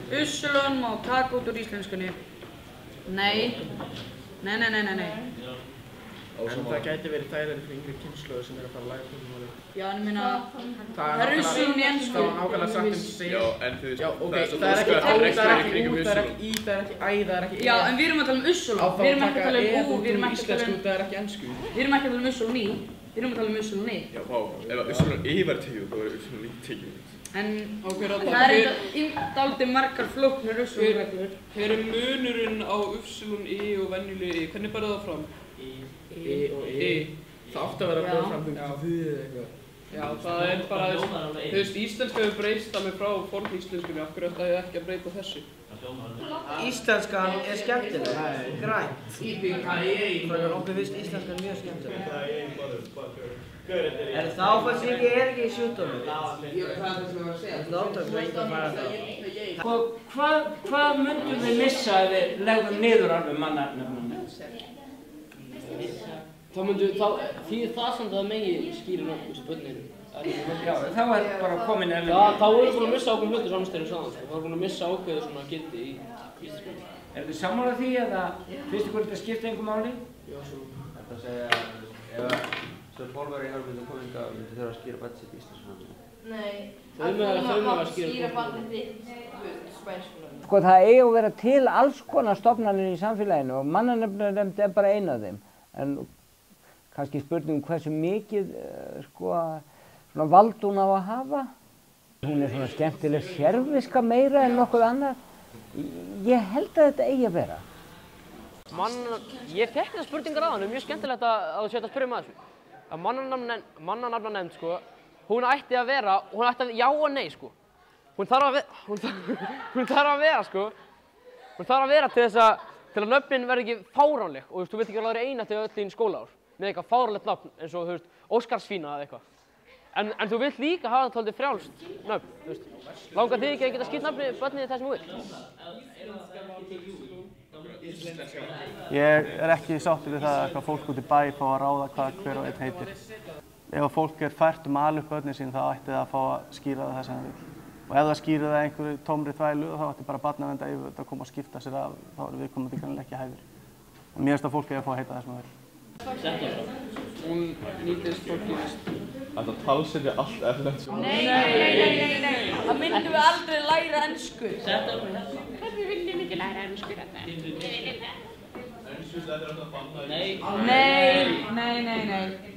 Ussulun má taka út úr íslenskunni. Nei. Nei. En það gæti verið þægilegri fyrir yngri kynslóðir sem að fara að læra tungumálið. Já, en ég meina, það er Ussulun í ensku. Það var nákvæmlega sagt en segja. Já, en þú veist, það er ekki á, það er ekki út, það er ekki í, það er ekki æ, það er ekki Já, en við erum að tala um Ussulun. Við erum ekki að tala um ú, við erum ekki að tala um... Það er ekki ensku. Við erum ekki að tala um Ussulun í. Við erum að tala um Ussulun í. Já, vá, ef Ussulun í var tekið, þá er Ussulun í tekið. En það er dálítið margar flóknar Ussulun-reglur. Hver er munurinn á Upsilon I og venjulegu I? Hvernig berðu það fram? I og I. Það átti að vera að búið fram við eitthvað. Já, það er bara, þú veist, íslenska hefur breyst það með frá forníslenskunni, af hverju ætti ekki að breyta þessu? Íslenskan er skemmtileg, grænt. Þannig að okkur finnst íslenskan mjög skemmtileg. Það áfallsríki er ekki í sjúkdómur. Það er það sem ég var að segja. Það átökum ekki að fara það. Hvað myndum við missa ef við legðum niður alveg mannanöfnum? Því það samt að það megi skýra nokkuð spönninu. Já, þá er bara komin ef við... Já, þá erum við búin að missa ákveðum hluti samstæðinu saman. Þá erum við búin að missa ákveðu svona gildi í íslenskunni. Er þið sammála því eða finnst ykkur þetta skipta einhver máli? Já, svo. Þetta að segja, ef svo pólverið í Hörgmundu kominga myndi þurfa að skýra barnið sitt í íslenskunni? Nei, að skýra barnið þitt spænskunni. Sko það eigi að vera til alls konar stofnanir í samfélaginu og mannanöfnunefnd er bara ein af þeim. En kannski spurning hversu mikið svona vald hún á að hafa. Hún er svona skemmtileg sérviska meira en nokkuð annað. Ég held að þetta eigi að vera. Ég fekk þessar spurningar á hann, mjög skemmtilegt að þú sért að spyrja um þessu. Að mannanafnanefnd, hún ætti að vera, já og nei, Hún þarf að vera til þess að nöfnin verði ekki fáránleg og þú vilt ekki vera eina til öll þín skólaár með eitthvað fáránlegt nafn eins og Óskarsfína eða eitthvað. En þú vilt líka hafa það tóltið frjálst nöfn, Langar þig ekki að geta skýrt nafni börnið þess sem þú vilt? Ég er ekki sáttur við það að fólk út í bæ fá að ráða hvað hver og einn heitir. Ef fólk er fært ala upp börnin sín þá ætti það að fá að skýra það sem það vill. Og ef það skýrir það einhverju tómri þvælu þá ætti bara barnaverndaryfirvöld að koma að skipta sér af, þá eru viðkomandi kannilega ekki hæfir. Og mér finnst að fólk eigi að fá að heita það sem það vill. Hún nýtist fólki mest. Þetta talsetja allt erlend. Nei. Það myndum við aldrei læra ensku. Hvernig viljum við ekki læra ensku þetta? Nei. En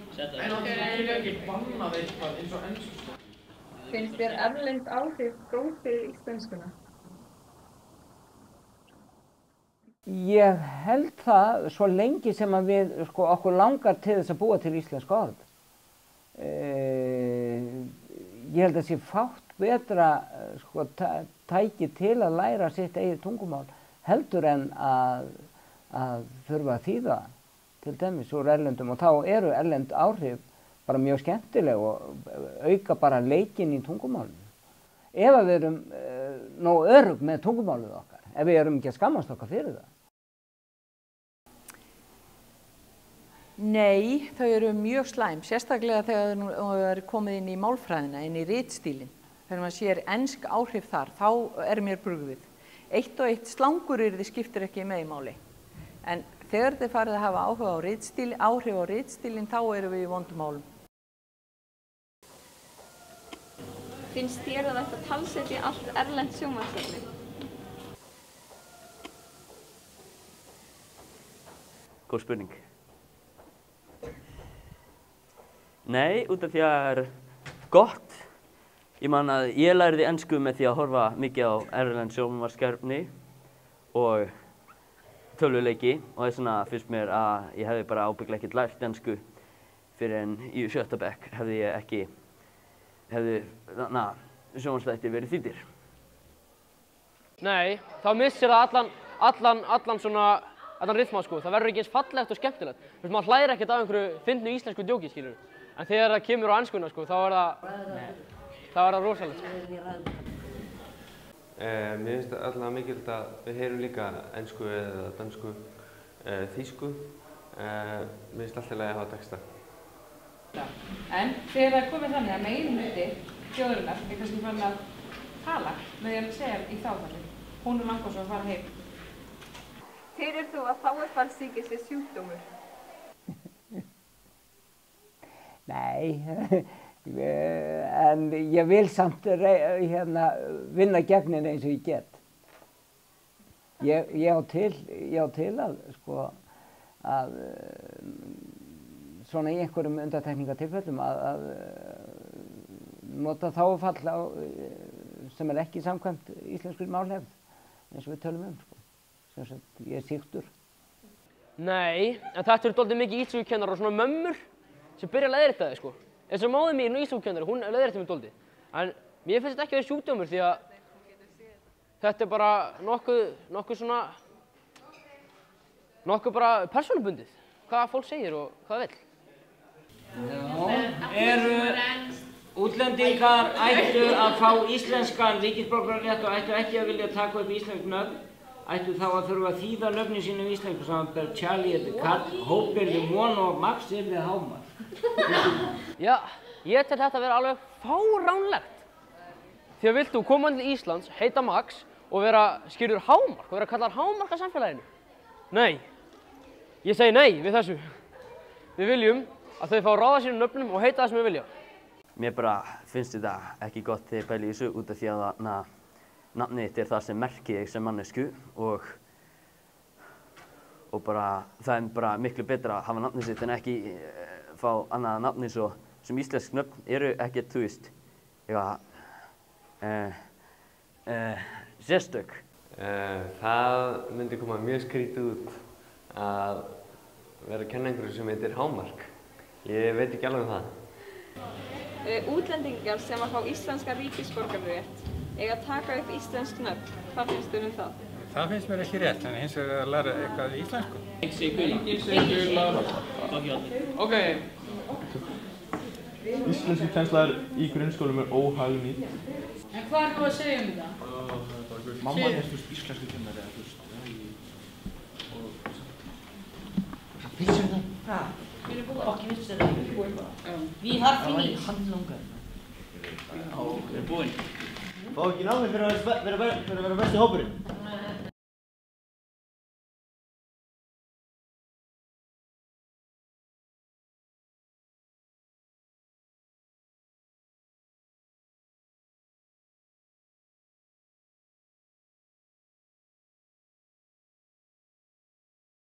það er ekki bannað eitthvað eins og ensku. Finnst þér erlend áhrif góð fyrir íslenskuna? Ég held það svo lengi sem að við, okkur langar til þess að búa til íslensk orð. Ég held að sé fátt betra tæki til að læra sitt eigið tungumál heldur en að þurfa að þýða til dæmis úr erlendum og þá eru erlend áhrif bara mjög skemmtileg og auka bara leikinn í tungumálinu. Ef við erum nógu örugg með tungumálið okkar, ef við erum ekki að skammast okkar fyrir það. Nei, þau eru mjög slæm, sérstaklega þegar þau eru komið inn í málfræðina, inn í ritstílinn. Þegar maður sér ensk áhrif þar, þá er mér brugðið. Eitt og eitt slanguryrði skiptir ekki með í máli. En þegar þið farið að hafa áhrif á ritstílinn, þá erum við í vondum málum. Finnst þér að þetta talsetja allt erlend sjónvarpsefni? Góð spurning. Nei, út af því að það er gott. Ég man að ég lærði ensku með því að horfa mikið á erlend sjónvarpsefni og tölvuleiki og þess vegna finnst mér að ég hefði bara ábyggilega ekkert lært ensku fyrir en í 7. bekk hefði sjónvarpsþættir verið þýddir. Nei, þá missir það allan rytma, Það verður ekki eins fallegt og skemmtilegt. Maður hlæðir ekkert af einhverju fyndnu íslensku djóki, En þegar það kemur á enskuna, þá er það rosalegt, Mér finnst allavega mikilvægt að við heyrum líka ensku eða dansku, þýsku. Mér finnst alltaf að hafa texta. En þegar það er komið þannig að meginhluti þjóðarinnar er kannski farin að tala með því að segja í þáttafli. hún langar svo að fara heim. Telur þú að þágufallssýki sé sjúkdómur? Nei, en ég vil samt vinna gegn henni eins og ég get. Ég á til að, sko, að svona í einhverjum undantekningatilfellum að nota þágufall sem ekki samkvæmt íslenskur málhefð, eins og við tölum sko. Sem sagt, ég er sýktur. Nei, en þetta eru dálítið mikið íslenskukennarar og svona mömmur sem byrja að leiðrétta þig, sko. Eins og móðir mín, íslenskukenari, hún leiðrétti mig dálítið. En mér finnst þetta ekki að vera sjúkdómur því að þetta er bara nokkuð bara persónubundið. Hvað fólk segir og hvað vill. Eru útlendingar ættu að fá íslenskan ríkisborgararétt og ættu ekki að vilja taka upp íslensk nöfn, ættu þá að þurfa að þýða nöfnin sínum íslensku samanber Charlie yrði Karl, Hope yrði Mono og Max yrði Hámar. Já, ég tel þetta að vera alveg fáránlegt. Því að vilt þú koma til Íslands, heita Max og vera skýrður Hámark og vera kallar Hámark að samfélaginu? Nei. Ég segi nei við þessu. Við viljum að þau fá að ráða sínum nöfnum og heita það sem við vilja. Mér bara finnst þetta ekki gott þegar ég pæli í þessu út af því að nafnið þitt er það sem merkir þig sem mannesku og bara það er bara miklu betra að hafa nafnið sitt en ekki fá annað nafn eins og sem íslensk nöfn eru ekkert, þú veist, sérstök. Það myndi koma mjög skrítið út að vera að kenna einhverju sem heitir Hámark. Ég veit ekki alveg það. Útlendingar sem að fá íslenska ríkisborgararétt eiga að taka upp íslensk nöfn. Hvað finnst þú það? Það finnst mér ekki rétt, en hins vegar að læra eitthvað íslensku. Engin segir gula. Ok. Íslenskukennsla í grunnskólum er óhagnýtt. En hvað er þú að segja þetta? Mamma er íslenskukennari, þú veist. Hvað finnst þér það? Hvað? Okkur finnst þér það? Við har finnit. Handlungar. Við erum búin. Fá ekki námið fyrir að vera besti hópurinn.